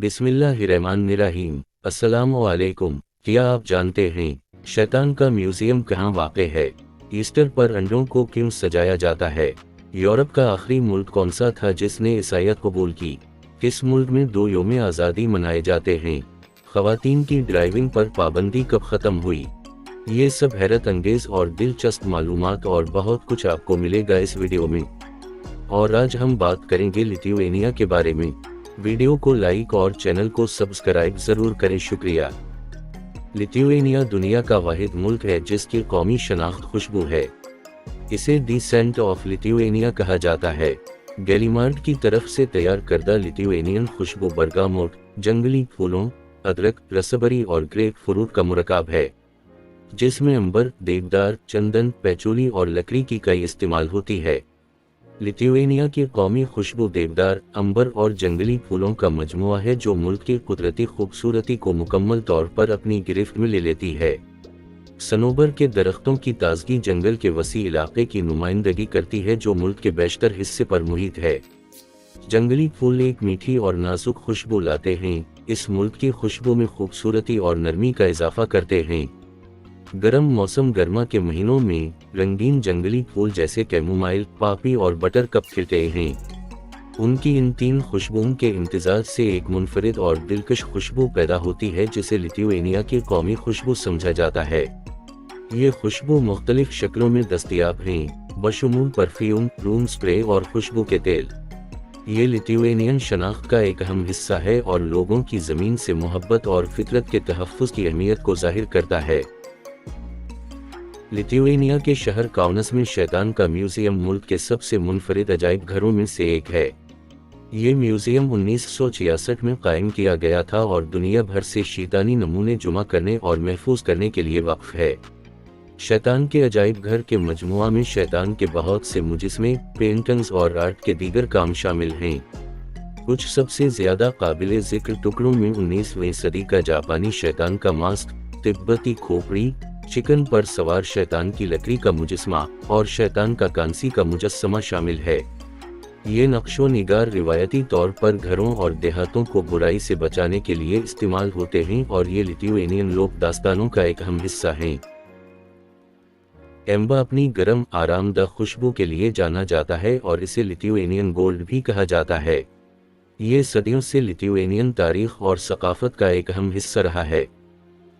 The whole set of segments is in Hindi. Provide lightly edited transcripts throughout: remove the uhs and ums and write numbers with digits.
बिस्मिल्लाहिर्रहमानिर्रहीम। अस्सलामुअलैकुम। क्या आप जानते हैं शैतान का म्यूजियम कहाँ वाक़ है? ईस्टर पर अंडों को क्यों सजाया जाता है? यूरोप का आखिरी मुल्क कौन सा था जिसने ईसाईयत कबूल की? किस मुल्क में 2 यौम आज़ादी मनाए जाते हैं? ख़वातीन की ड्राइविंग पर पाबंदी कब ख़त्म हुई? ये सब हैरत अंगेज़ और दिलचस्प मालूमात और बहुत कुछ आपको मिलेगा इस वीडियो में। और आज हम बात करेंगे लिथुआनिया के बारे में। वीडियो को लाइक और चैनल को सब्सक्राइब जरूर करें, शुक्रिया। लिथुआनिया दुनिया का वाहिद मुल्क है जिसकी कौमी शनाख्त खुशबू है। इसे दी सेंट ऑफ लिथुआनिया कहा जाता है। गैलीमार्ड की तरफ से तैयार करदा लिथुआनियन खुशबू बरगामोट, जंगली फूलों, अदरक, रसबरी और ग्रेप फ्रूट का मुरकाब है, जिसमें अंबर, देवदार, चंदन, पैचोली और लकड़ी की कई इस्तेमाल होती है। लिथुआनिया की कौमी खुशबू देवदार, अंबर और जंगली फूलों का मजमुआ है जो मुल्क की कुदरती खूबसूरती को मुकम्मल तौर पर अपनी गिरफ्त में ले लेती है। सनोबर के दरख्तों की ताजगी जंगल के वसी इलाके की नुमाइंदगी करती है जो मुल्क के बेशतर हिस्से पर मुहित है। जंगली फूल एक मीठी और नाजुक खुशबू लाते हैं, इस मुल्क की खुशबू में खूबसूरती और नरमी का इजाफा करते हैं। गर्म मौसम गर्मा के महीनों में रंगीन जंगली फूल जैसे कैमोमाइल, पापी और बटरकप खिलते हैं। उनकी इन 3 खुशबुओं के इम्तिजाज से एक मुनफरिद और दिलकश खुशबू पैदा होती है जिसे लिथुआनिया की कौमी खुशबू समझा जाता है। ये खुशबू मुख्तलिफ शक्लों में दस्तयाब हैं, बशमूल परफ्यूम, रूम स्प्रे और खुशबू के तेल। ये लिथुआनियन शनाख्त का एक अहम हिस्सा है और लोगों की ज़मीन से मोहब्बत और फितरत के तहफ़्फ़ुज़ की अहमियत को ज़ाहिर करता है। लिथुआनिया के शहर काउनस में शैतान का म्यूजियम मुल्क के सबसे मुनफरिद अजायब घरों में से एक है। ये म्यूजियम 1966 में कायम किया गया था और दुनिया भर से शैतानी नमूने जमा करने और महफूज करने के लिए वक्फ है। शैतान के अजायब घर के मजमुआ में शैतान के बहुत से मुजस्मे, पेंटिंग्स और आर्ट के दीगर काम शामिल हैं। कुछ सबसे ज्यादा काबिले जिक्र टुकड़ों में 19वीं सदी का जापानी शैतान का मास्क, तिब्बती खोपड़ी, चिकन पर सवार शैतान की लकड़ी का मुजस्मा और शैतान का कांसी का मुजस्समा शामिल है। ये नक्शो निगार रिवायती तौर पर घरों और देहातों को बुराई से बचाने के लिए इस्तेमाल होते हैं और ये लिथुआनियन लोक दास्तानों का एक अहम हिस्सा हैं। एम्बा अपनी गर्म आरामदाह खुशबू के लिए जाना जाता है और इसे लिथुआनियन गोल्ड भी कहा जाता है। ये सदियों से लिथुआनियन तारीख और सकाफत का एक अहम हिस्सा रहा है।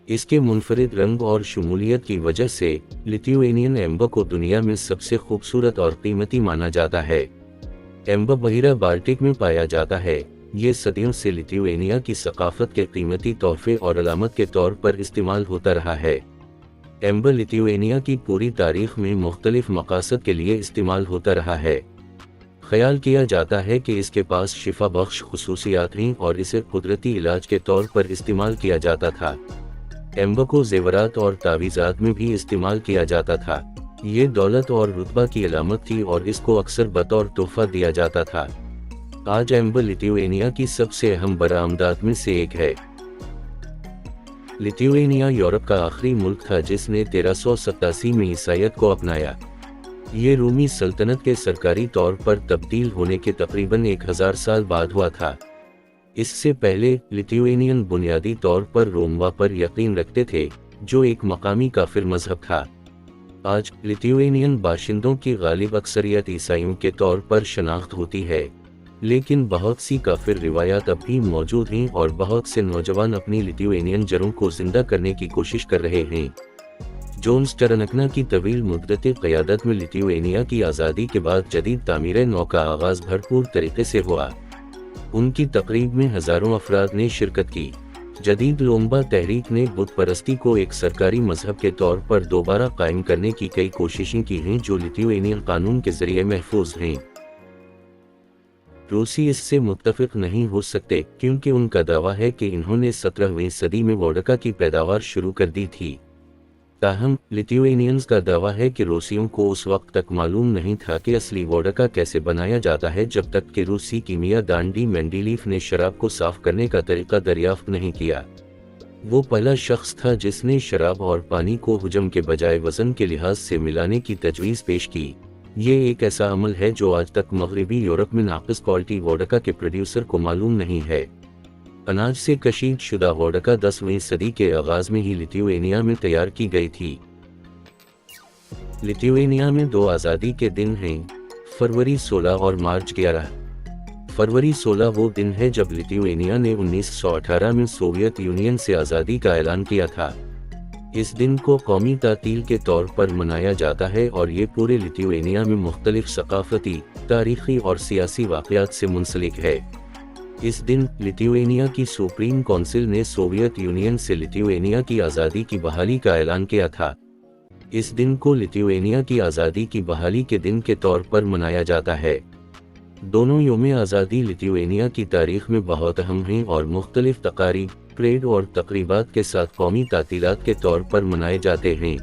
इसके मुनफरिद रंग और शमूलियत की वजह से लिथुआनियन एम्बर को दुनिया में सबसे खूबसूरत और कीमती माना जाता है। एम्बर बहिरा बाल्टिक में पाया जाता है। ये सदियों से लिथुआनिया की सकाफत के कीमती तोहफे और अलामत के तौर पर इस्तेमाल होता रहा है। एम्बर लिथुआनिया की पूरी तारीख में मुख्तलिफ मकासद के लिए इस्तेमाल होता रहा है। ख्याल किया जाता है कि इसके पास शिफा बख्श खुसूसियात हैं और इसे कुदरती इलाज के तौर पर इस्तेमाल किया जाता था। एम्बर को जेवरात और तावीज़ात में भी इस्तेमाल किया जाता था। ये दौलत और रुतबा की अलामत थी और इसको अक्सर बतौर तोहफा दिया जाता था। आज एम्बर लिथुआनिया की सबसे अहम बरामदात में से एक है। लिथुआनिया यूरोप का आखिरी मुल्क था जिसने 1387 में ईसाईयत को अपनाया। ये रूमी सल्तनत के सरकारी तौर पर तब्दील होने के तकरीबन 1000 साल बाद हुआ था। इससे पहले लिथुआनियन बुनियादी तौर पर रोमवा पर यकीन रखते थे, जो एक मकामी काफिर मजहब था। आज लिथुआनियन बाशिंदों की गालिब अक्सरियत ईसाइयों के तौर पर शनाख्त होती है, लेकिन बहुत सी काफिर रिवायात अब भी मौजूद हैं और बहुत से नौजवान अपनी लिथुआनियन जड़ों को जिंदा करने की कोशिश कर रहे हैं। जोन स्टरनकना की तवील मुद्दत क़यादत में लिथुआनिया की आज़ादी के बाद जदीद तामीर नौ का आगाज़ भरपूर तरीके से हुआ। उनकी तकरीब में हजारों अफराद ने शिरकत की। जदीद लोम्बा तहरीक ने बुत परस्ती को एक सरकारी मजहब के तौर पर दोबारा कायम करने की कई कोशिशें की हैं जो लिथुआनियन कानून के जरिए महफूज हैं। रूसी इससे मुत्तफिक नहीं हो सकते क्योंकि उनका दावा है कि इन्होंने 17वीं सदी में वोडका की पैदावार शुरू कर दी थी। ताहम लिथुआनियंस का दावा है कि रूसियों को उस वक्त तक मालूम नहीं था कि असली वोडका कैसे बनाया जाता है जब तक कि रूसी कीमिया दान डी मेंडेलीफ ने शराब को साफ करने का तरीका दरियाफ्त नहीं किया। वो पहला शख्स था जिसने शराब और पानी को हुजम के बजाय वजन के लिहाज से मिलाने की तजवीज़ पेश की। ये एक ऐसा अमल है जो आज तक मगरबी यूरोप में नाक़िस क्वालिटी वोडका के प्रोड्यूसर को मालूम नहीं है। अनाज से कशीद शुदा वोडका 10वीं सदी के आगाज में ही लिथुएनिया में तैयार की गई थी। लिथुएनिया में 2 आज़ादी के दिन हैं, फरवरी 16 और मार्च 11। फरवरी 16 वो दिन है जब लिथुएनिया ने 1918 में सोवियत यूनियन से आज़ादी का ऐलान किया था। इस दिन को कौमी तातील के तौर पर मनाया जाता है और ये पूरे लिथुएनिया में मुख्तलिफ सकाफती, तारीखी और सियासी वाक़यात से मुंसलिक है। इस दिन लिथुएनिया की सुप्रीम काउंसिल ने सोवियत यूनियन से लिथुएनिया की आज़ादी की बहाली का ऐलान किया था। इस दिन को लिथुएनिया की आज़ादी की बहाली के दिन के तौर पर मनाया जाता है। दोनों यौम आज़ादी लिथुएनिया की तारीख में बहुत अहम हैं और मुख्तलिफ तकारीब, परेड और तकरीबात के साथ कौमी तातीलात के तौर पर मनाए जाते हैं।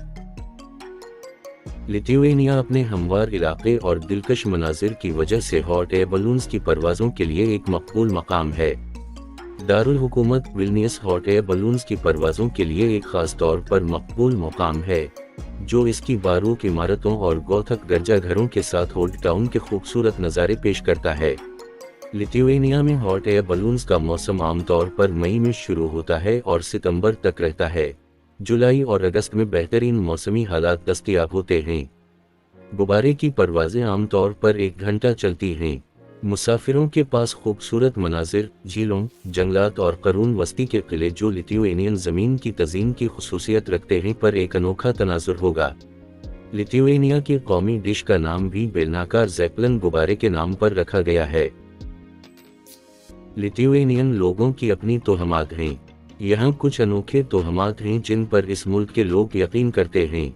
लिथुएनिया अपने हमवार इलाके और दिलकश मनाजिर की वजह से हॉट एयर बलून्स की परवाज़ों के लिए एक मकबूल मकाम है। दारुल हुकूमत विल्नियस हॉट एयर बलून्स की परवाज़ों के लिए एक ख़ास तौर पर मकबूल मकाम है, जो इसकी बारूक इमारतों और गौथक गिरजाघरों के साथ ओल्ड टाउन के खूबसूरत नज़ारे पेश करता है। लिथुएनिया में हॉट एयर बलून्स का मौसम आमतौर पर मई में शुरू होता है और सितंबर तक रहता है। जुलाई और अगस्त में बेहतरीन मौसमी हालात दस्तयाब होते हैं। गुब्बारे की परवाज़ें आमतौर पर 1 घंटा चलती हैं। मुसाफिरों के पास खूबसूरत मनाजिर, झीलों, जंगलात और करून वस्ती के किले जो लिथुएनियन ज़मीन की तज़ीन की खुसूसियत रखते हैं पर एक अनोखा तनाजुर होगा। लिथुएनिया की कौमी डिश का नाम भी बेलनाकार ज़ेपलिन गुब्बारे के नाम पर रखा गया है। लिथुएनियन लोगों की अपनी तोहमात हैं। यहाँ कुछ अनोखे तोहमात हैं जिन पर इस मुल्क के लोग यकीन करते हैं।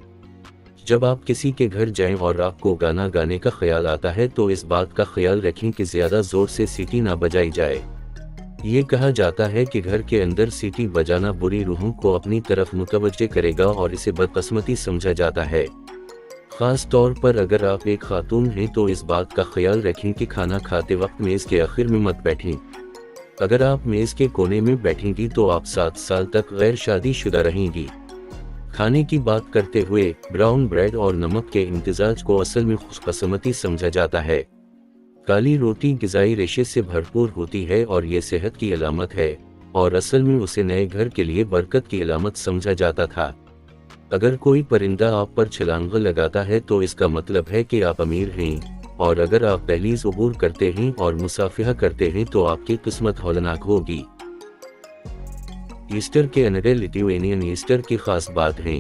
जब आप किसी के घर जाएं और आपको गाना गाने का ख्याल आता है तो इस बात का ख्याल रखें कि ज़्यादा ज़ोर से सीटी ना बजाई जाए। ये कहा जाता है कि घर के अंदर सीटी बजाना बुरी रूहों को अपनी तरफ मुतवज्जे करेगा और इसे बदकिस्मती समझा जाता है। ख़ास तौर पर अगर आप एक खातून हैं तो इस बात का ख्याल रखें कि खाना खाते वक्त मेज़ के आखिर में मत बैठें। अगर आप मेज़ के कोने में बैठेंगी तो आप 7 साल तक गैर शादीशुदा रहेंगी। खाने की बात करते हुए ब्राउन ब्रेड और नमक के इम्तिजाज को असल में खुशकिस्मती समझा जाता है। काली रोटी ग़िज़ाई रेशे से भरपूर होती है और ये सेहत की अलामत है और असल में उसे नए घर के लिए बरकत की अलामत समझा जाता था। अगर कोई परिंदा आप पर छलांग लगाता है तो इसका मतलब है कि आप अमीर हैं, और अगर आप दहलीज़ अबूर करते हैं और मुसाफिहा करते हैं तो आपकी किस्मत हौलनाक होगी। ईस्टर के अनडे लिथुएनियन ईस्टर की खास बात हैं।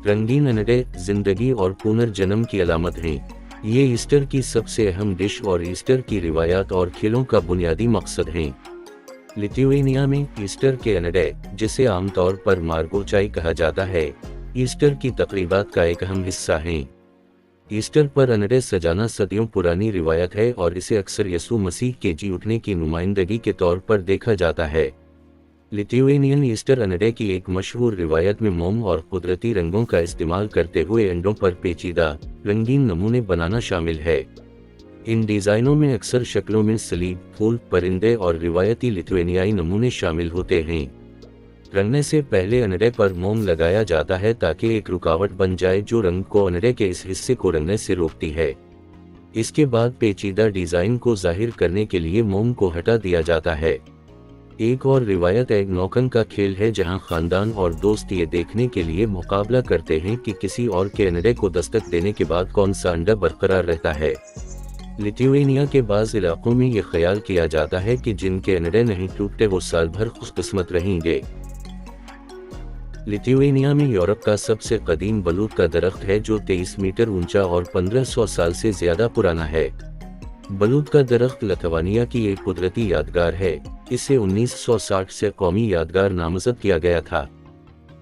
रंगीन अनडे जिंदगी और पुनर्जन्म की अलामत हैं। ये ईस्टर की सबसे अहम डिश और ईस्टर की रिवायात और खेलों का बुनियादी मकसद हैं। लिथुएनिया में ईस्टर के अनडे, जिसे आमतौर पर मार्गोचाई कहा जाता है, ईस्टर की तकरीबात का एक अहम हिस्सा हैं। ईस्टर पर अनडे सजाना सदियों पुरानी रिवायत है और इसे अक्सर यसू मसीह के जी उठने की नुमाइंदगी के तौर पर देखा जाता है। लिथुएनियन ईस्टर अनडे की एक मशहूर रिवायत में मोम और कुदरती रंगों का इस्तेमाल करते हुए अंडों पर पेचीदा रंगीन नमूने बनाना शामिल है। इन डिज़ाइनों में अक्सर शक्लों में सलीब, फूल, परिंदे और रिवायती लिथुएनियाई नमूने शामिल होते हैं। रंगने से पहले अनडे पर मोम लगाया जाता है ताकि एक रुकावट बन जाए जो रंग को अनडे के इस हिस्से को रंगने से रोकती है। इसके बाद पेचीदा डिज़ाइन को जाहिर करने के लिए मोम को हटा दिया जाता है। एक और रिवायत एग नॉकन का खेल है जहां खानदान और दोस्त ये देखने के लिए मुकाबला करते हैं कि किसी और के अनडे को दस्तक देने के बाद कौन सा अंडा बरकरार रहता है। लिथुएनिया के बाज़ इलाकों में ये ख्याल किया जाता है कि जिनके अनडे नहीं टूटते वो साल भर खुशकिस्मत रहेंगे। लिथुएनिया में यूरोप का सबसे कदीम बलूत का दरख्त है जो 23 मीटर ऊंचा और 1500 साल से ज़्यादा पुराना है। बलूत का दरख्त लिथुआनिया की एक कुदरती यादगार है। इसे 1960 से कौमी यादगार नामजद किया गया था।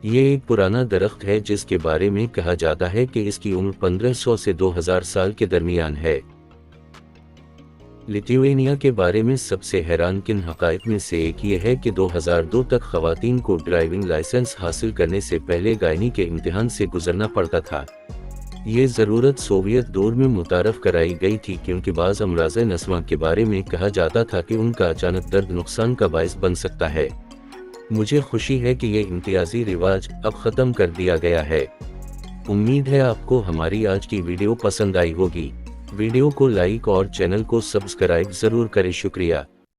ये एक पुराना दरख्त है जिसके बारे में कहा जाता है कि इसकी उम्र 1500 से 2000 साल के दरमियान है। लिथुएनिया के बारे में सबसे हैरानकुन हक़ाइक़ में से एक ये है कि 2002 तक ख़वातीन को ड्राइविंग लाइसेंस हासिल करने से पहले गायनी के इम्तिहान से गुजरना पड़ता था। ये ज़रूरत सोवियत दौर में मुतारफ़ कराई गई थी क्योंकि बाज़ अमराज़ नस्वा के बारे में कहा जाता था कि उनका अचानक दर्द नुकसान का बायस बन सकता है। मुझे खुशी है कि ये इम्तियाज़ी रिवाज अब ख़त्म कर दिया गया है। उम्मीद है आपको हमारी आज की वीडियो पसंद आई होगी। वीडियो को लाइक और चैनल को सब्सक्राइब ज़रूर करें। शुक्रिया।